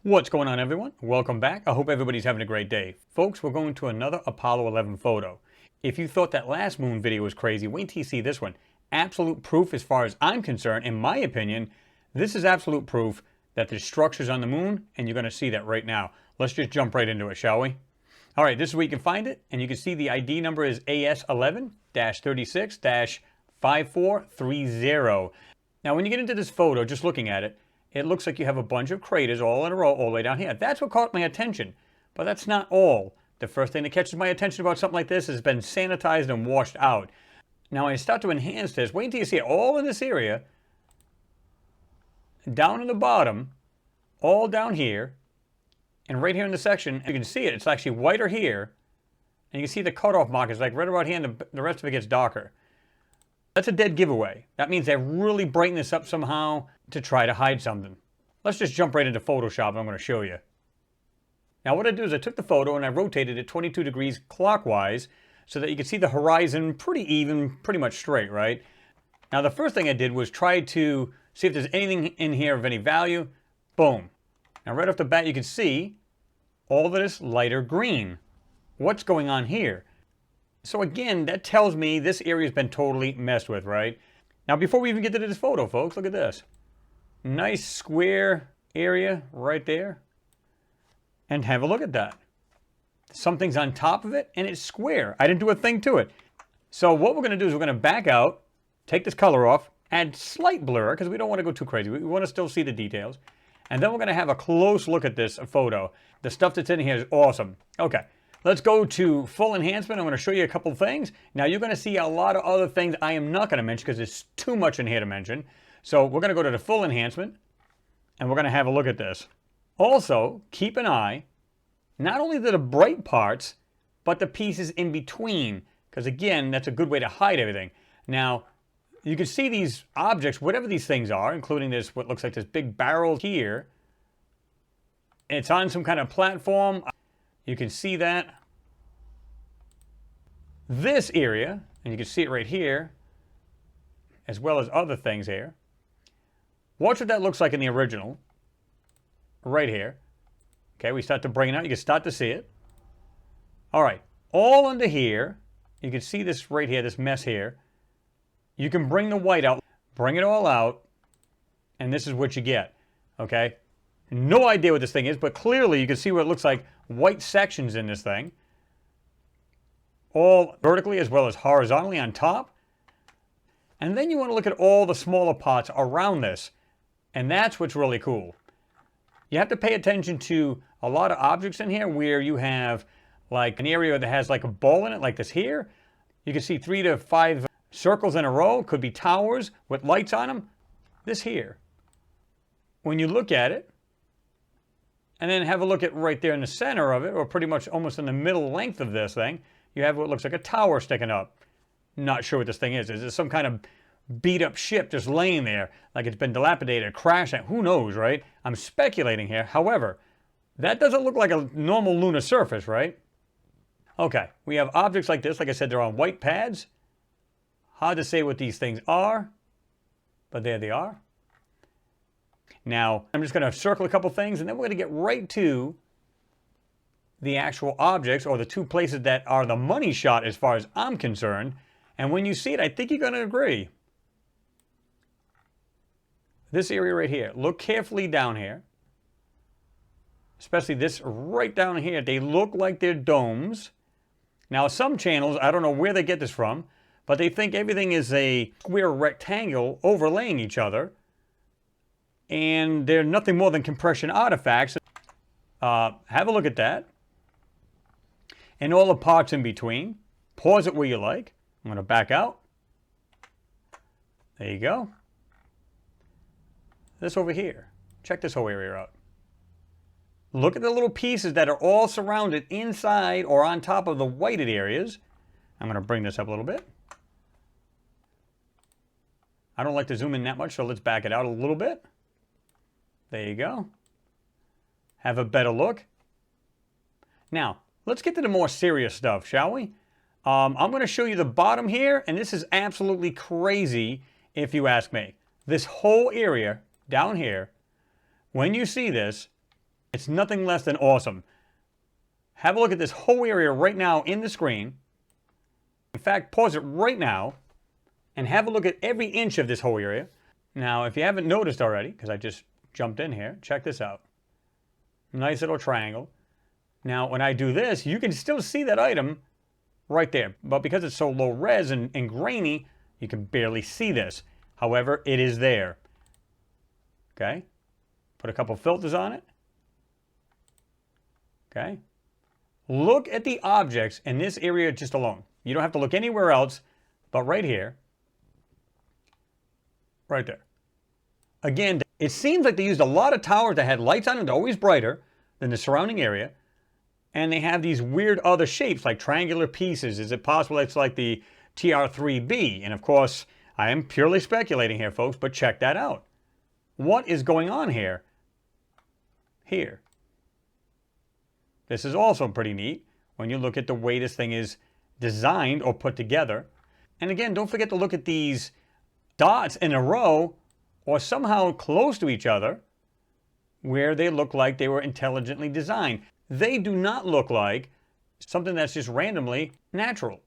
What's going on, everyone? Welcome back. I hope everybody's having a great day. Folks, we're going to another Apollo 11 photo. If you thought that last moon video was crazy, wait till you see this one. Absolute proof as far as I'm concerned, in my opinion, this is absolute proof that there's structures on the moon, and you're going to see that right now. Let's just jump right into it, shall we? All right, this is where you can find it, and you can see the ID number is AS11-36-5430. Now, when you get into this photo, just looking at it, it looks like you have a bunch of craters all in a row all the way down here. That's what caught my attention, but that's not all. The first thing that catches my attention about something like this has been sanitized and washed out. Now, when I start to enhance this, wait until you see it all in this area, down in the bottom, all down here, and right here in the section, you can see it. It's actually whiter here, and you can see the cutoff markers like right around here, and the rest of it gets darker. That's a dead giveaway. That means they really brighten this up somehow to try to hide something. Let's just jump right into Photoshop and I'm going to show you. Now what I did is I took the photo and I rotated it 22 degrees clockwise so that you can see the horizon pretty even, pretty much straight, right? Now the first thing I did was try to see if there's anything in here of any value. Boom. Now right off the bat you can see all of this lighter green. What's going on here? So again, that tells me this area's been totally messed with, right? Now before we even get to this photo, folks, look at this. Nice square area right there. And have a look at that. Something's on top of it and it's square. I didn't do a thing to it. So what we're going to do is we're going to back out, take this color off, add slight blur because we don't want to go too crazy. We want to still see the details. And then we're going to have a close look at this photo. The stuff that's in here is awesome. Okay. Let's go to full enhancement. I'm going to show you a couple things. Now you're going to see a lot of other things I am not going to mention because there's too much in here to mention. So we're going to go to the full enhancement and we're going to have a look at this. Also, keep an eye, not only to the bright parts, but the pieces in between. Because again, that's a good way to hide everything. Now, you can see these objects, whatever these things are, including this, what looks like this big barrel here. It's on some kind of platform. You can see that. This area, and you can see it right here, as well as other things here. Watch what that looks like in the original. Right here. Okay, we start to bring it out. You can start to see it. All right, all under here, you can see this right here, this mess here. You can bring the white out, bring it all out, and this is what you get. Okay? No idea what this thing is, but clearly you can see what it looks like. White sections in this thing, all vertically as well as horizontally on top. And then you want to look at all the smaller parts around this, and that's what's really cool. You have to pay attention to a lot of objects in here where you have like an area that has like a ball in it, like this here. You can see 3 to 5 circles in a row, could be towers with lights on them. This here, when you look at it, and then have a look at right there in the center of it, or pretty much almost in the middle length of this thing, you have what looks like a tower sticking up. Not sure what this thing is. Is it some kind of beat up ship just laying there, like it's been dilapidated, crashing? Who knows, right? I'm speculating here. However, that doesn't look like a normal lunar surface, right? Okay, we have objects like this. Like I said, they're on white pads. Hard to say what these things are, but there they are. Now, I'm just going to circle a couple things, and then we're going to get right to the actual objects, or the two places that are the money shot as far as I'm concerned. And when you see it, I think you're going to agree. This area right here. Look carefully down here. Especially this right down here. They look like they're domes. Now, some channels, I don't know where they get this from, but they think everything is a square rectangle overlaying each other. And they're nothing more than compression artifacts. Have a look at that. And all the parts in between. Pause it where you like. I'm going to back out. There you go. This over here. Check this whole area out. Look at the little pieces that are all surrounded inside or on top of the whited areas. I'm going to bring this up a little bit. I don't like to zoom in that much, so let's back it out a little bit. There you go. Have a better look. Now, let's get to the more serious stuff, shall we? I'm going to show you the bottom here, and this is absolutely crazy if you ask me. This whole area down here, when you see this, It's nothing less than awesome. Have a look at this whole area right now in the screen. In fact, pause it right now and have a look at every inch of this whole area. Now, if you haven't noticed already, because I just jumped in here, check this out. Nice little triangle. Now, when I do this, you can still see that item right there. But because it's so low res and grainy, you can barely see this. However, it is there. Okay? Put a couple filters on it. Okay? Look at the objects in this area just alone. You don't have to look anywhere else but right here. Right there. Again, it seems like they used a lot of towers that had lights on them. They're always brighter than the surrounding area. And they have these weird other shapes, like triangular pieces. Is it possible it's like the TR3B? And of course, I am purely speculating here, folks, but check that out. What is going on here? Here. This is also pretty neat when you look at the way this thing is designed or put together. And again, don't forget to look at these dots in a row or somehow close to each other where they look like they were intelligently designed. They do not look like something that's just randomly natural.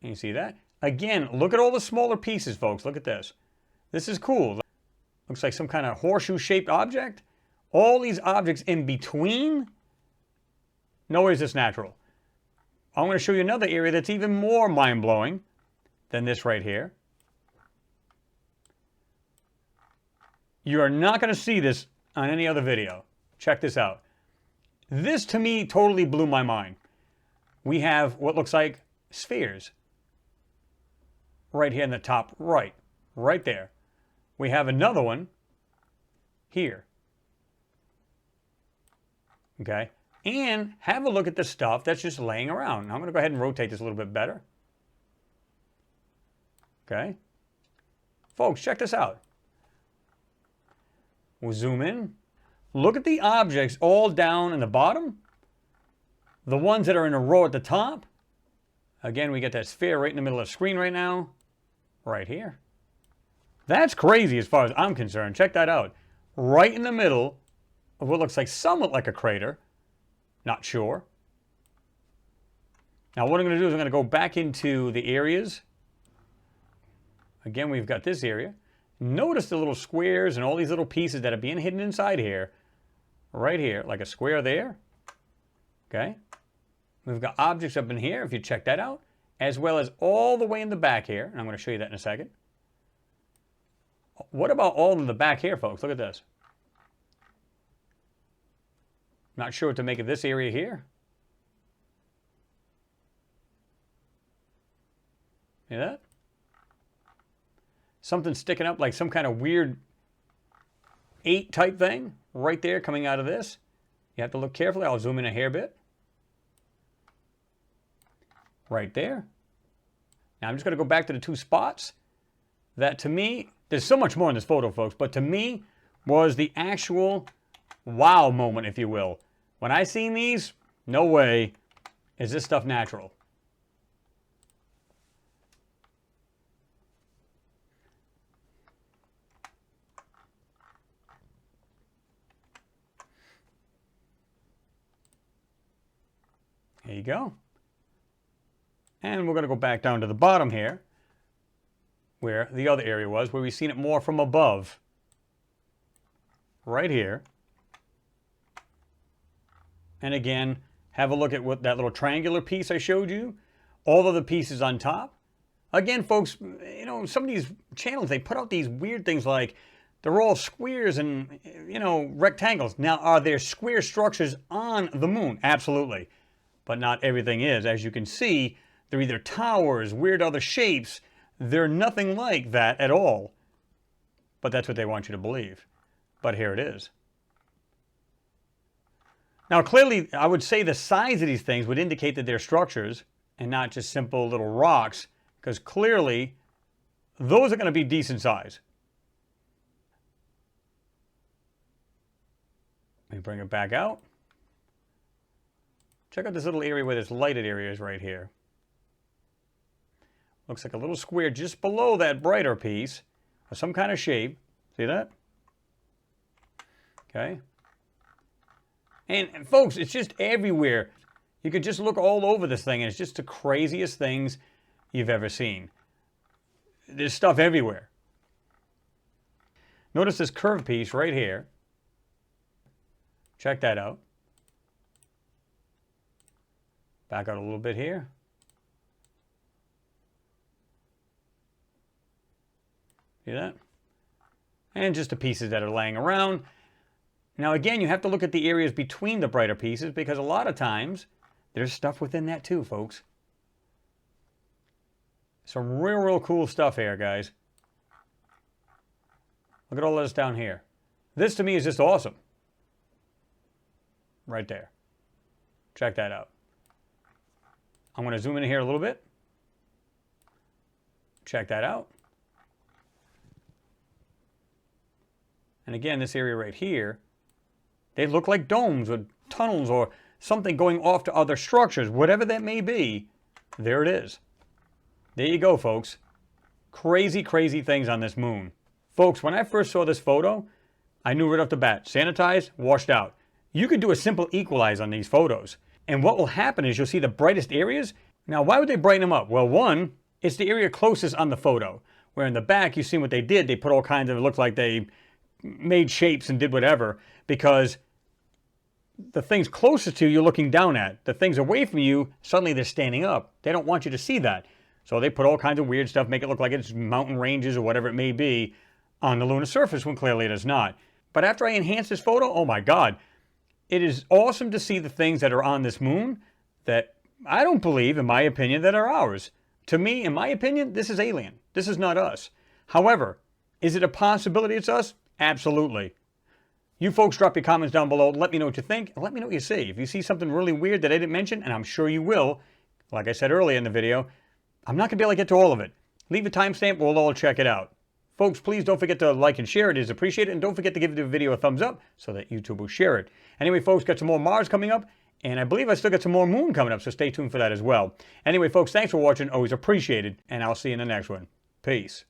Can you see that? Again, look at all the smaller pieces, folks. Look at this. This is cool. Looks like some kind of horseshoe-shaped object. All these objects in between, nowhere is this natural. I'm going to show you another area that's even more mind-blowing than this right here. You are not going to see this on any other video. Check this out. This, to me, totally blew my mind. We have what looks like spheres. Right here in the top right. Right there. We have another one here. Okay? And have a look at the stuff that's just laying around. Now I'm going to go ahead and rotate this a little bit better. Okay? Folks, check this out. We'll zoom in. Look at the objects all down in the bottom. The ones that are in a row at the top. Again, we get that sphere right in the middle of the screen right now. Right here. That's crazy as far as I'm concerned. Check that out. Right in the middle of what looks like somewhat like a crater. Not sure. Now what I'm going to do is I'm going to go back into the areas. Again, we've got this area. Notice the little squares and all these little pieces that are being hidden inside here. Right here, like a square there. Okay. We've got objects up in here, if you check that out, as well as all the way in the back here. And I'm going to show you that in a second. What about all in the back here, folks? Look at this. Not sure what to make of this area here. See that? Something sticking up like some kind of weird 8 type thing right there coming out of this. You have to look carefully. I'll zoom in a hair bit. Right there. Now I'm just going to go back to the 2 spots. That to me, there's so much more in this photo, folks, but to me was the actual wow moment, if you will. When I seen these, no way is this stuff natural. There you go. And we're going to go back down to the bottom here, where the other area was, where we've seen it more from above. Right here. And again, have a look at what that little triangular piece I showed you. All of the pieces on top. Again, folks, you know, some of these channels, they put out these weird things like they're all squares and, you know, rectangles. Now, are there square structures on the moon? Absolutely. But not everything is. As you can see, they're either towers, weird other shapes. They're nothing like that at all. But that's what they want you to believe. But here it is. Now, clearly, I would say the size of these things would indicate that they're structures and not just simple little rocks, because clearly, those are going to be decent size. Let me bring it back out. Check out this little area where this lighted area is right here. Looks like a little square just below that brighter piece of some kind of shape. See that? Okay. And folks, it's just everywhere. You could just look all over this thing, and it's just the craziest things you've ever seen. There's stuff everywhere. Notice this curved piece right here. Check that out. Back out a little bit here. See that? And just the pieces that are laying around. Now again, you have to look at the areas between the brighter pieces, because a lot of times there's stuff within that too, folks. Some real cool stuff here, guys. Look at all this down here. This to me is just awesome. Right there. Check that out. I'm going to zoom in here a little bit. Check that out. And again, this area right here, they look like domes or tunnels or something going off to other structures. Whatever that may be, there it is. There you go, folks. Crazy, crazy things on this moon. Folks, when I first saw this photo, I knew right off the bat, sanitized, washed out. You could do a simple equalize on these photos. And what will happen is you'll see the brightest areas. Now, why would they brighten them up? Well, one, it's the area closest on the photo. Where in the back, you see what they did. They put all kinds of, it looked like they made shapes and did whatever. Because the things closest to you, you're looking down at. The things away from you, suddenly they're standing up. They don't want you to see that. So they put all kinds of weird stuff, make it look like it's mountain ranges or whatever it may be on the lunar surface, when clearly it is not. But after I enhanced this photo, oh my God. It is awesome to see the things that are on this moon that I don't believe, in my opinion, that are ours. To me, in my opinion, this is alien. This is not us. However, is it a possibility it's us? Absolutely. You folks drop your comments down below. Let me know what you think, and let me know what you see. If you see something really weird that I didn't mention, and I'm sure you will, like I said earlier in the video, I'm not going to be able to get to all of it. Leave a timestamp, we'll all check it out. Folks, please don't forget to like and share. It is appreciated. And don't forget to give the video a thumbs up so that YouTube will share it. Anyway, folks, got some more Mars coming up. And I believe I still got some more Moon coming up, so stay tuned for that as well. Anyway, folks, thanks for watching. Always appreciated. And I'll see you in the next one. Peace.